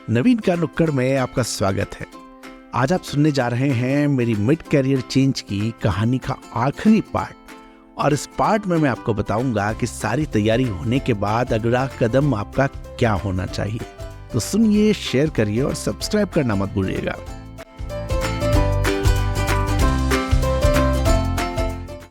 नवीन का नुक्कड़ में आपका स्वागत है। आज आप सुनने जा रहे हैं मेरी मिड कैरियर चेंज की कहानी का आखिरी पार्ट, और इस पार्ट में मैं आपको बताऊंगा कि सारी तैयारी होने के बाद अगला कदम आपका क्या होना चाहिए। तो सुनिए, शेयर करिए और सब्सक्राइब करना मत भूलिएगा।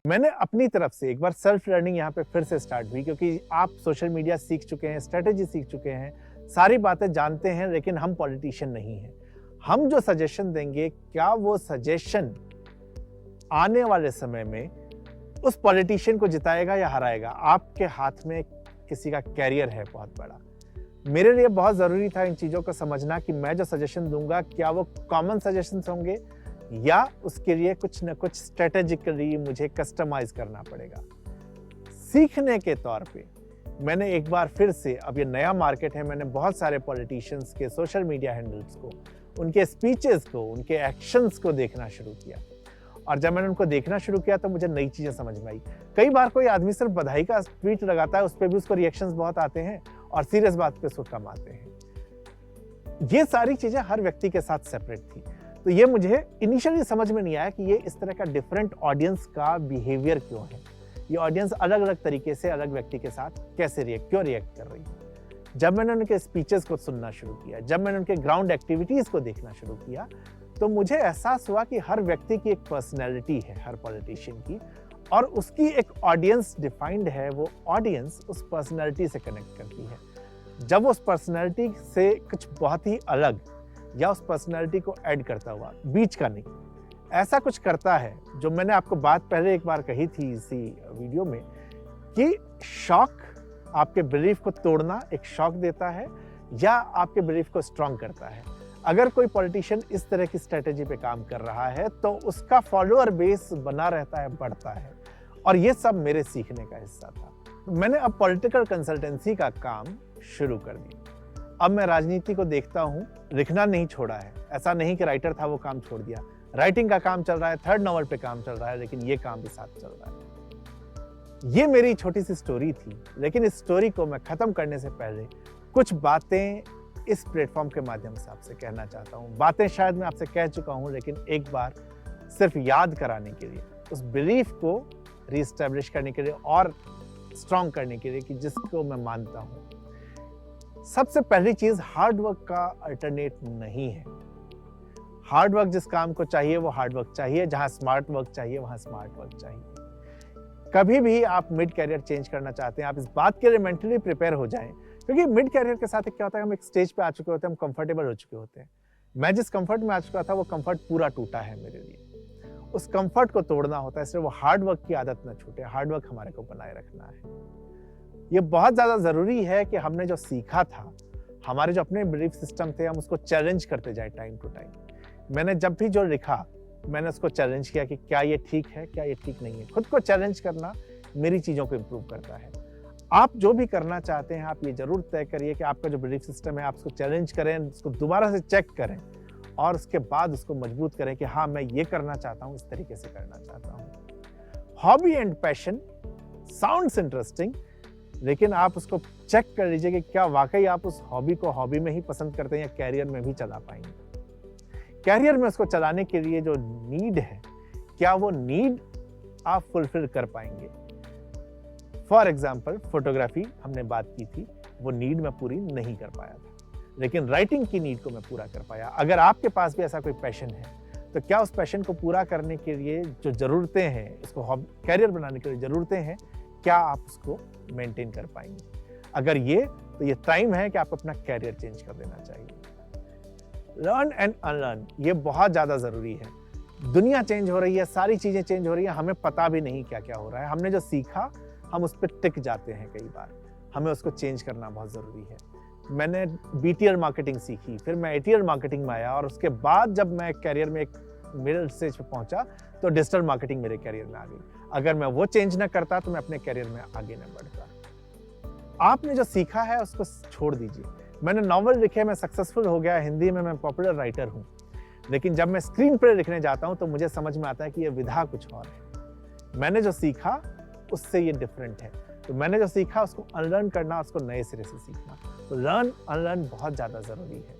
मैंने अपनी तरफ से एक बार सेल्फ लर्निंग यहाँ पे फिर से स्टार्ट हुई, क्योंकि आप सोशल मीडिया सीख चुके हैं, स्ट्रेटेजी सीख चुके हैं, सारी बातें जानते हैं, लेकिन हम पॉलिटिशियन नहीं हैं। हम जो सजेशन देंगे, क्या वो सजेशन आने वाले समय में उस पॉलिटिशियन को जिताएगा या हराएगा? आपके हाथ में किसी का कैरियर है बहुत बड़ा। मेरे लिए बहुत ज़रूरी था इन चीज़ों को समझना कि मैं जो सजेशन दूंगा, क्या वो कॉमन सजेशंस होंगे या उसके लिए कुछ न कुछ स्ट्रेटेजिकली मुझे कस्टमाइज करना पड़ेगा। सीखने के तौर पे मैंने एक बार फिर से, अब ये नया मार्केट है, मैंने बहुत सारे पॉलिटिशियंस के सोशल मीडिया हैंडल्स को, उनके स्पीचेस को, उनके एक्शंस को देखना शुरू किया। और जब मैंने उनको देखना शुरू किया तो मुझे नई चीज़ें समझ में आई। कई बार कोई आदमी सिर्फ बधाई का ट्वीट लगाता है, उस पर भी उसको रिएक्शंस बहुत आते हैं और सीरियस बात पे उसको कम आते हैं। ये सारी चीज़ें हर व्यक्ति के साथ सेपरेट थी। तो ये मुझे इनिशियली समझ में नहीं आया कि ये इस तरह का डिफरेंट ऑडियंस का बिहेवियर क्यों है। ये ऑडियंस अलग अलग तरीके से अलग व्यक्ति के साथ कैसे क्यों रिएक्ट कर रही है। जब मैंने उनके स्पीचेस को सुनना शुरू किया, जब मैंने उनके ग्राउंड एक्टिविटीज़ को देखना शुरू किया, तो मुझे एहसास हुआ कि हर व्यक्ति की एक पर्सनैलिटी है, हर पॉलिटिशियन की, और उसकी एक ऑडियंस डिफाइंड है। वो ऑडियंस उस पर्सनैलिटी से कनेक्ट करती है। जब उस पर्सनैलिटी से कुछ बहुत ही अलग या उस पर्सनैलिटी को ऐड करता हुआ, बीच का नहीं, ऐसा कुछ करता है, जो मैंने आपको बात पहले एक बार कही थी इसी वीडियो में, कि शॉक, आपके बिलीफ को तोड़ना एक शॉक देता है या आपके बिलीफ को स्ट्रांग करता है। अगर कोई पॉलिटिशियन इस तरह की स्ट्रेटेजी पे काम कर रहा है तो उसका फॉलोअर बेस बना रहता है, बढ़ता है। और ये सब मेरे सीखने का हिस्सा था। मैंने अब पॉलिटिकल कंसल्टेंसी का काम शुरू कर दिया। अब मैं राजनीति को देखता हूँ, लिखना नहीं छोड़ा है। ऐसा नहीं कि राइटर था वो काम छोड़ दिया, राइटिंग का काम चल रहा है, 3rd नॉवल पे काम चल रहा है, लेकिन ये काम भी साथ चल रहा है। ये मेरी छोटी सी स्टोरी थी, लेकिन इस स्टोरी को मैं खत्म करने से पहले कुछ बातें इस प्लेटफॉर्म के माध्यम से आपसे कहना चाहता हूँ। बातें शायद मैं आपसे कह चुका हूँ, लेकिन एक बार सिर्फ याद कराने के लिए, उस बिलीफ को रीस्टैब्लिश करने के लिए और स्ट्रॉन्ग करने के लिए कि जिसको मैं मानता हूँ। सबसे पहली चीज, हार्ड वर्क का अल्टरनेट नहीं है। हार्ड वर्क जिस काम को चाहिए वो हार्ड वर्क चाहिए, जहां स्मार्ट वर्क चाहिए वहां स्मार्ट वर्क चाहिए। कभी भी आप मिड कैरियर चेंज करना चाहते हैं, आप इस बात के लिए मेंटली प्रिपेयर हो जाएं, क्योंकि मिड कैरियर के साथ क्या होता है, हम एक स्टेज पे आ चुके होते हैं, हम कंफर्टेबल हो चुके होते हैं। मैं जिस कंफर्ट में आ चुका था वो कंफर्ट पूरा टूटा है मेरे लिए। उस कंफर्ट को तोड़ना होता है, इसलिए वो हार्ड वर्क की आदत न छूटे। हार्ड वर्क हमारे को बनाए रखना है। ये बहुत ज्यादा जरूरी है कि हमने जो सीखा था, हमारे जो अपने बिलीफ सिस्टम थे, हम उसको चैलेंज करते जाए टाइम टू टाइम। मैंने जब भी जो लिखा, मैंने उसको चैलेंज किया कि क्या ये ठीक है, क्या ये ठीक नहीं है। खुद को चैलेंज करना मेरी चीज़ों को इम्प्रूव करता है। आप जो भी करना चाहते हैं, आप ये जरूर तय करिए कि आपका जो बिलीफ सिस्टम है, आप उसको चैलेंज करें, उसको दोबारा से चेक करें और उसके बाद उसको मजबूत करें कि हाँ, मैं ये करना चाहता हूँ, इस तरीके से करना चाहता हूँ। Hobby and passion sounds interesting, लेकिन आप उसको चेक कर लीजिए कि क्या वाकई आप उस हॉबी को हॉबी में ही पसंद करते हैं या कैरियर में भी चला पाएंगे। कैरियर में उसको चलाने के लिए जो नीड है, क्या वो नीड आप फुलफिल कर पाएंगे। फॉर एग्जाम्पल, फोटोग्राफी हमने बात की थी, वो नीड मैं पूरी नहीं कर पाया था, लेकिन राइटिंग की नीड को मैं पूरा कर पाया। अगर आपके पास भी ऐसा कोई पैशन है, तो क्या उस पैशन को पूरा करने के लिए जो जरूरतें हैं, उसको कैरियर बनाने के लिए जरूरतें हैं, क्या आप उसको मेंटेन कर पाएंगे? अगर तो ये टाइम है कि आपको अपना कैरियर चेंज कर देना चाहिए। लर्न एंड अनलर्न, ये बहुत ज़्यादा ज़रूरी है। दुनिया चेंज हो रही है, सारी चीज़ें चेंज हो रही है, हमें पता भी नहीं क्या क्या हो रहा है। हमने जो सीखा, हम उस पर टिक जाते हैं कई बार, हमें उसको चेंज करना बहुत ज़रूरी है। मैंने BTR मार्केटिंग सीखी, फिर मैं ATR मार्केटिंग में आया, और उसके बाद जब मैं कैरियर में एक मिडिल स्टेज पे पहुंचा तो डिजिटल मार्केटिंग मेरे कैरियर में आ गई। अगर मैं वो चेंज ना करता तो मैं अपने कैरियर में आगे ना बढ़ता। आपने जो सीखा है उसको छोड़ दीजिए। मैंने नॉवल लिखे, मैं सक्सेसफुल हो गया, हिंदी में मैं पॉपुलर राइटर हूँ, लेकिन जब मैं स्क्रीन पर लिखने जाता हूँ तो मुझे समझ में आता है कि ये विधा कुछ और है। मैंने जो सीखा उससे ये डिफरेंट है। तो मैंने जो सीखा उसको अनलर्न करना, उसको नए सिरे से सीखना। तो लर्न अनलर्न बहुत ज़्यादा ज़रूरी है।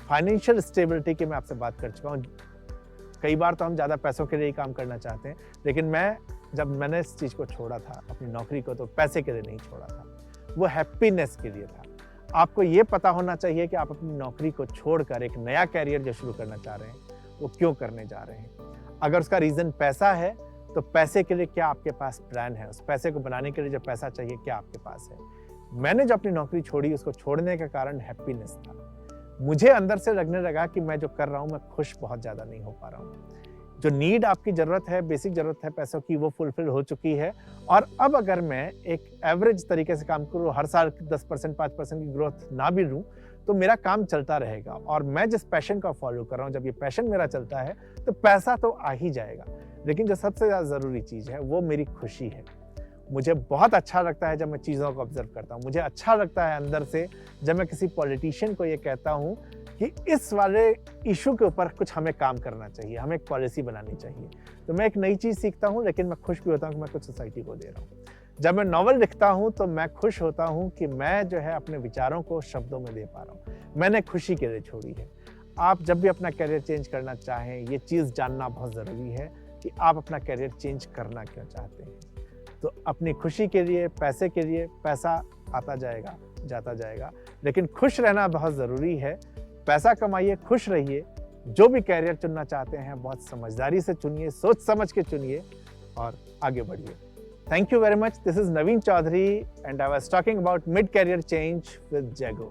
फाइनेंशियल स्टेबिलिटी की मैं आपसे बात कर चुका हूँ। कई बार तो हम ज़्यादा पैसों के लिए ही काम करना चाहते हैं, लेकिन जब मैंने इस चीज़ को छोड़ा था, अपनी नौकरी को, तो पैसे के लिए नहीं छोड़ा था, वो हैप्पीनेस के लिए था। आपको ये पता होना चाहिए कि आप अपनी नौकरी को छोड़कर एक नया कैरियर जो शुरू करना चाह रहे हैं, वो क्यों करने जा रहे हैं। अगर उसका रीज़न पैसा है, तो पैसे के लिए क्या आपके पास प्लान है, उस पैसे को बनाने के लिए जो पैसा चाहिए क्या आपके पास है। मैंने जो अपनी नौकरी छोड़ी, उसको छोड़ने का कारण हैप्पीनेस था। मुझे अंदर से लगने लगा कि मैं जो कर रहा हूँ, मैं खुश बहुत ज़्यादा नहीं हो पा रहा हूँ। जो नीड आपकी ज़रूरत है, बेसिक ज़रूरत है पैसों की, वो फुलफिल हो चुकी है। और अब अगर मैं एक एवरेज तरीके से काम करूँ, हर साल 10% 5% की ग्रोथ ना भी लूँ, तो मेरा काम चलता रहेगा। और मैं जिस पैशन का फॉलो कर रहा हूँ, जब ये पैशन मेरा चलता है, तो पैसा तो आ ही जाएगा। लेकिन जो सबसे ज़्यादा ज़रूरी चीज़ है, वो मेरी खुशी है। मुझे बहुत अच्छा लगता है जब मैं चीज़ों को ऑब्जर्व करता हूँ। मुझे अच्छा लगता है अंदर से जब मैं किसी पॉलिटिशियन को ये कहता हूँ कि इस वाले इशू के ऊपर कुछ हमें काम करना चाहिए, हमें एक पॉलिसी बनानी चाहिए। तो मैं एक नई चीज़ सीखता हूँ, लेकिन मैं खुश भी होता हूँ कि मैं कुछ सोसाइटी को दे रहा हूँ। जब मैं नॉवल लिखता हूँ, तो मैं खुश होता हूँ कि मैं जो है अपने विचारों को शब्दों में दे पा रहा हूँ। मैंने खुशी के लिए छोड़ी है। आप जब भी अपना कैरियर चेंज करना चाहें, ये चीज़ जानना बहुत ज़रूरी है कि आप अपना कैरियर चेंज करना क्यों चाहते हैं। तो अपनी खुशी के लिए, पैसे के लिए, पैसा आता जाएगा, जाता जाएगा, लेकिन खुश रहना बहुत ज़रूरी है। पैसा कमाइए, खुश रहिए। जो भी कैरियर चुनना चाहते हैं, बहुत समझदारी से चुनिए, सोच समझ के चुनिए और आगे बढ़िए। Thank you very much. This is Naveen Chaudhary and I was talking about mid-career change with Jago.